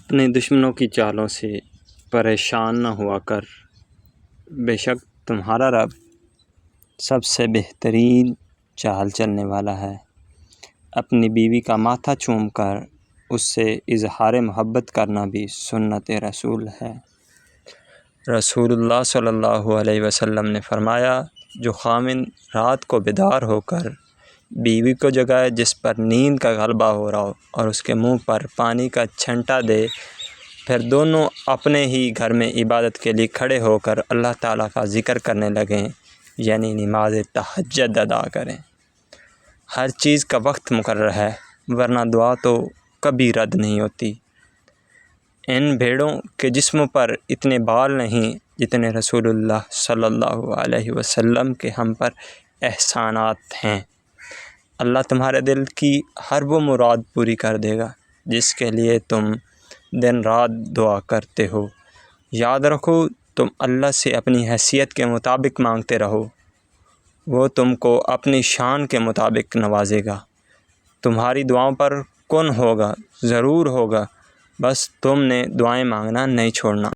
اپنے دشمنوں کی چالوں سے پریشان نہ ہوا کر، بے شک تمہارا رب سب سے بہترین چال چلنے والا ہے۔ اپنی بیوی کا ماتھا چوم کر اس سے اظہار محبت کرنا بھی سنت رسول ہے۔ رسول اللہ صلی اللہ علیہ وسلم نے فرمایا، جو خامن رات کو بیدار ہو کر بیوی کو جگائے جس پر نیند کا غلبہ ہو رہا ہو اور اس کے منہ پر پانی کا چھنٹا دے، پھر دونوں اپنے ہی گھر میں عبادت کے لیے کھڑے ہو کر اللہ تعالیٰ کا ذکر کرنے لگیں، یعنی نماز تہجد ادا کریں۔ ہر چیز کا وقت مقرر ہے، ورنہ دعا تو کبھی رد نہیں ہوتی۔ ان بھیڑوں کے جسموں پر اتنے بال نہیں جتنے رسول اللہ صلی اللہ علیہ وسلم کے ہم پر احسانات ہیں۔ اللہ تمہارے دل کی ہر وہ مراد پوری کر دے گا جس کے لیے تم دن رات دعا کرتے ہو۔ یاد رکھو، تم اللہ سے اپنی حیثیت کے مطابق مانگتے رہو، وہ تم کو اپنی شان کے مطابق نوازے گا۔ تمہاری دعاؤں پر کن ہوگا، ضرور ہوگا، بس تم نے دعائیں مانگنا نہیں چھوڑنا۔